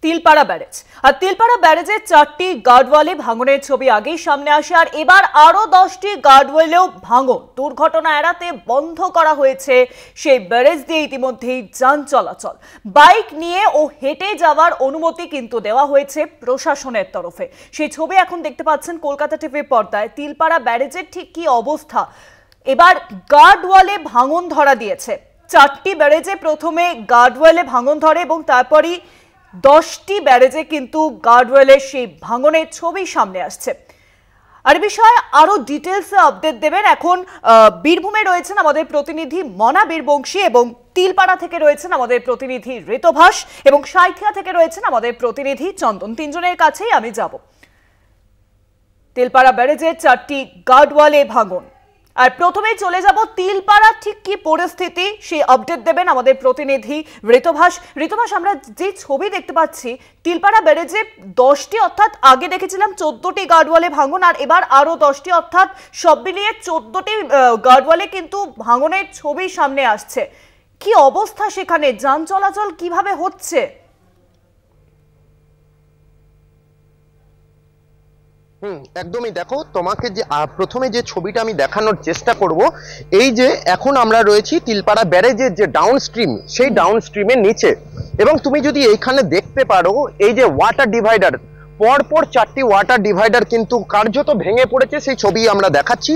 Tilpara barrage আর তিলপাড়া ব্যারেজের 4টি গার্ডওয়ালে ভাঙনের ছবি আগেই সামনে আসে আর এবার আরো 10টি গার্ডওয়ালেও ভাঙন। দুর্ঘটনা এড়াতে বন্ধ করা হয়েছে সেই ব্যারেজ দিয়ে ইতিমধ্যেই যান চলাচল। বাইক নিয়ে ও হেঁটে যাওয়ার অনুমতি কিন্তু দেওয়া হয়েছে প্রশাসনের তরফে। সেই ছবি এখন দেখতে পাচ্ছেন কলকাতা টিভির পর্দায়। তিলপাড়া ব্যারেজের ঠিক কি অবস্থা, এবার গার্ডওয়ালে ভাঙন ধরা দিয়েছে। 4টি ব্যারেজে প্রথমে গার্ডওয়ালে ভাঙন ধরে এবং তারপরই 10টি ব্যারেজে কিন্তু গার্ডওয়ালের সেই ভাঙনের ছবি সামনে আসছে। আর বিষয়ে আরো ডিটেলসে আপডেট দেবেন এখন বীরভূমে রয়েছেন আমাদের প্রতিনিধি মনা বীরবংশী এবং তিলপাড়া থেকে রয়েছেন আমাদের প্রতিনিধি ঋতভাস এবং সাঁইথিয়া থেকে রয়েছেন আমাদের প্রতিনিধি চন্দন। তিনজনের কাছেই আমি যাব। তিলপাড়া ব্যারেজের 4টি গার্ডওয়ালে ভাঙন আর প্রথমেই চলে যাব তিলপাড়া ঠিক কি পরিস্থিতি সেই আপডেট দেবেন আমাদের প্রতিনিধি ঋতভাস। আমরা যে ছবি দেখতে পাচ্ছি তিলপাড়া ব্যারেজে 10টি অর্থাৎ আগে দেখেছিলাম 14টি গার্ডওয়ালে ভাঙন আর এবার আরো 10টি অর্থাৎ সব মিলিয়ে 14টি গার্ডওয়ালে কিন্তু ভাঙনের ছবি সামনে আসছে। কি অবস্থা সেখানে, যান চলাচল কিভাবে হচ্ছে? একদমই। দেখো, তোমাকে যে প্রথমে যে ছবিটা আমি দেখানোর চেষ্টা করব, এই যে এখন আমরা রয়েছি তিলপাড়া ব্যারেজের যে ডাউন স্ট্রিম, সেই ডাউন স্ট্রিমের নিচে। এবং তুমি যদি এইখানে দেখতে পারো এই যে ওয়াটার ডিভাইডার, পরপর 4টি ওয়াটার ডিভাইডার কিন্তু কার্যত ভেঙে পড়েছে, সেই ছবি আমরা দেখাচ্ছি।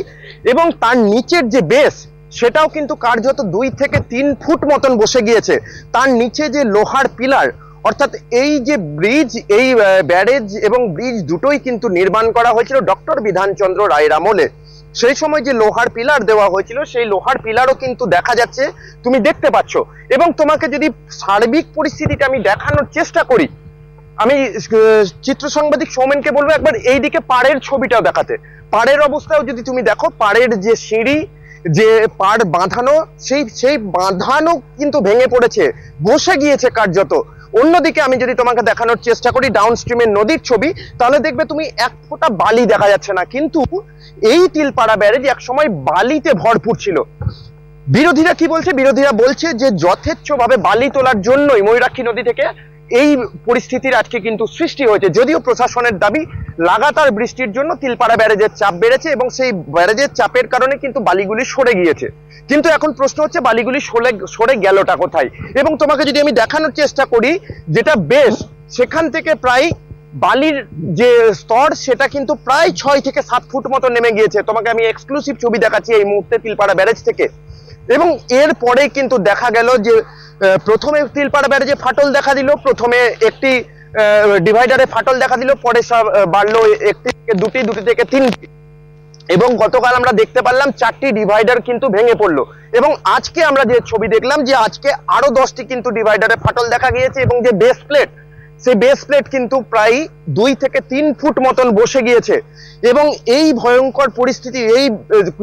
এবং তার নিচের যে বেস সেটাও কিন্তু কার্যত 2 থেকে 3 ফুট মতন বসে গিয়েছে। তার নিচে যে লোহার পিলার, অর্থাৎ এই যে ব্রিজ, এই ব্যারেজ এবং ব্রিজ দুটোই কিন্তু নির্মাণ করা হয়েছিল ডক্টর বিধানচন্দ্র রায়ের আমলে। সেই সময় যে লোহার পিলার দেওয়া হয়েছিল সেই লোহার পিলারও কিন্তু দেখা যাচ্ছে, তুমি দেখতে পাচ্ছ। এবং তোমাকে যদি সার্বিক পরিস্থিতিটা আমি দেখানোর চেষ্টা করি, আমি চিত্র সাংবাদিক সৌমেনকে বলবো একবার এই দিকে পাড়ের ছবিটাও দেখাতে। পাড়ের অবস্থাও যদি তুমি দেখো, পাড়ের যে সিঁড়ি, যে পাড় বাঁধানো, সেই বাঁধানো কিন্তু ভেঙে পড়েছে, বসে গিয়েছে কার্যত। অন্যদিকে আমি যদি তোমাকে দেখানোর চেষ্টা করি ডাউন স্ট্রিমের নদীর ছবি, তাহলে দেখবে তুমি এক ফোঁটা বালি দেখা যাচ্ছে না। কিন্তু এই তিলপাড়া ব্যারেজ এক সময় বালিতে ভরপুর ছিল। বিরোধীরা কি বলছে? বিরোধীরা বলছে যে যথেচ্ছভাবে বালি তোলার জন্যই ময়ূরাক্ষী নদী থেকে এই পরিস্থিতির আজকে কিন্তু সৃষ্টি হয়েছে। যদিও প্রশাসনের দাবি লাগাতার বৃষ্টির জন্য তিলপাড়া ব্যারেজের চাপ বেড়েছে এবং সেই ব্যারেজের চাপের কারণে কিন্তু বালিগুলি সরে গিয়েছে। কিন্তু এখন প্রশ্ন হচ্ছে বালিগুলি সরে গেলটা কোথায়? এবং তোমাকে যদি আমি দেখানোর চেষ্টা করি, যেটা বেশ, সেখান থেকে প্রায় বালির যে স্তর সেটা কিন্তু প্রায় 6 থেকে 7 ফুট মতো নেমে গিয়েছে। তোমাকে আমি এক্সক্লুসিভ ছবি দেখাচ্ছি এই মুহূর্তে তিলপাড়া ব্যারেজ থেকে। এবং এরপরে কিন্তু দেখা গেল যে প্রথমে তিলপাড়া ব্যারেজে ফাটল দেখা দিল, প্রথমে একটি ডিভাইডারে ফাটল দেখা দিল, পরে সব বাড়লো 1 থেকে 2 থেকে 3। এবং গতকাল আমরা দেখতে পারলাম 4টি ডিভাইডার কিন্তু ভেঙে পড়লো। এবং আজকে আমরা যে ছবি দেখলাম যে আজকে আরো 10টি কিন্তু ডিভাইডারে ফাটল দেখা গিয়েছে এবং যে বেস প্লেট, সেই বেস প্লেট কিন্তু প্রায় 2 থেকে 3 ফুট মতন বসে গিয়েছে। এবং এই ভয়ঙ্কর পরিস্থিতি, এই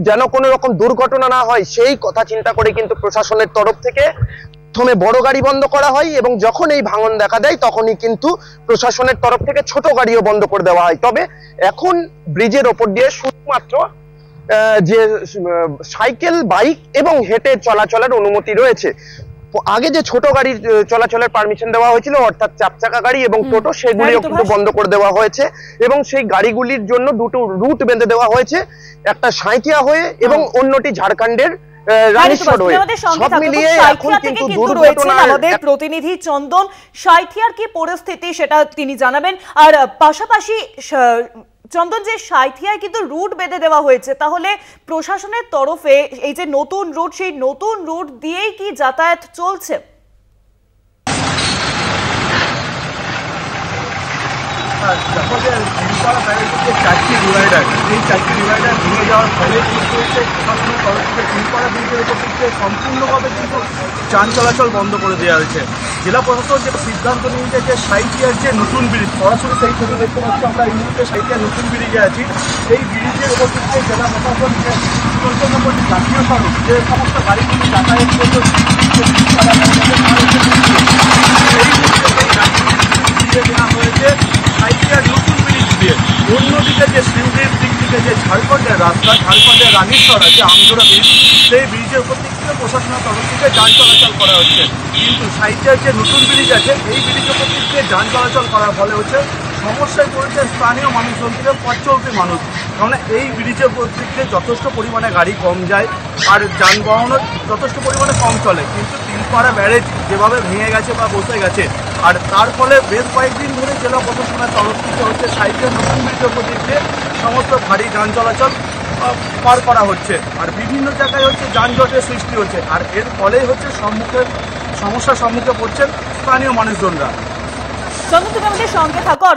যেন কোনো রকম দুর্ঘটনা না হয় সেই কথা চিন্তা করে কিন্তু প্রশাসনের তরফ থেকে প্রথমে বড় গাড়ি বন্ধ করা হয় এবং যখন এই ভাঙন দেখা দেয় তখনই কিন্তু প্রশাসনের তরফ থেকে ছোট গাড়িও বন্ধ করে দেওয়া হয়। তবে এখন ব্রিজের ওপর দিয়ে শুধুমাত্র যে সাইকেল, বাইক এবং হেঁটে চলাচলের অনুমতি রয়েছে। আগে যে ছোট গাড়ির চলাচলের পারমিশন দেওয়া হয়েছিল, অর্থাৎ 4 চাকা গাড়ি এবং টোটো, সেগুলিও কিন্তু বন্ধ করে দেওয়া হয়েছে। এবং সেই গাড়িগুলির জন্য 2টো রুট বেঁধে দেওয়া হয়েছে, একটা সাঁইথিয়া হয়ে এবং অন্যটি ঝাড়খণ্ডের সব মিলিয়ে এখন কিন্তু দুর্ঘটনা। আমাদের প্রতিনিধি চন্দন সাঁইথিয়ার কি পরিস্থিতি সেটা তিনি জানাবেন। আর পাশাপাশি চন্দন, যে সাঁইথিয়ায় কিন্তু রুট বেঁধে দেওয়া হয়েছে, তাহলে প্রশাসনের তরফে এই যে নতুন রুট, সেই নতুন রুট দিয়েই কি যাতায়াত চলছে? তিলপাড়া ব্যারেজের যে 4টি ডিভাইডার, এই 4টি ডিভাইডার ভেঙে যাওয়ার ফলে কিন্তু হচ্ছে প্রশাসনের তরফ থেকে তিলপাড়া ব্রিজের উপর থেকে সম্পূর্ণভাবে কিন্তু যান চলাচল বন্ধ করে দেওয়া হয়েছে। জেলা প্রশাসন যে সিদ্ধান্ত নিয়েছে যে সাঁইথিয়ার যে নতুন ব্রিজ, সরাসরি সেই ছবি দেখতে পাচ্ছি আমরা এই মুহূর্তে সাঁইথিয়ার নতুন ব্রিজে আছি। এই ব্রিজের উপর থেকে জেলা প্রশাসন যে 14 নম্বর জাতীয় সড়ক, যে সমস্ত গাড়িগুলি যাতায়াত করতে তিলপাড়া ব্যারেজে দেওয়া হয়েছে সাঁইথিয়ার নতুন ব্রিজ দিয়ে। অন্যদিকে যে সিউড়ির দিক দিকে যে ঝাড়খণ্ডের রাস্তা, ঝাড়খণ্ডের রানীরচড়া যে আমজোড়া ব্রিজ, সেই ব্রিজের উপর দিক থেকে প্রশাসনের তরফ থেকে যান চলাচল করা হচ্ছে। কিন্তু সাইডের যে নতুন ব্রিজ আছে, এই ব্রিজের উপর দিক থেকে যান চলাচল করার ফলে হচ্ছে সমস্যায় পড়েছে স্থানীয় মানুষজন থেকে পথ চলতি মানুষ। কারণ এই ব্রিজের উপর দিক থেকে যথেষ্ট পরিমাণে গাড়ি কম যায় আর যানবাহনও যথেষ্ট পরিমাণে কম চলে। কিন্তু তিলপাড়া ব্যারেজ যেভাবে ভেঙে গেছে বা বসে গেছে, আর তার ফলে বেশ কয়েকদিন ধরে জেলা প্রশাসনের তরফ থেকে হচ্ছে সাইডের নতুন ব্রিজের উপর দিক দিয়ে সমস্ত ভারী যান চলাচল পার করা হচ্ছে। আর বিভিন্ন জায়গায় হচ্ছে যানজটের সৃষ্টি হচ্ছে, আর এর ফলেই হচ্ছে সমস্যার সম্মুখে পড়ছেন স্থানীয় মানুষজনরা। সঙ্গে তুমি আমাদের সঙ্গে থাকো।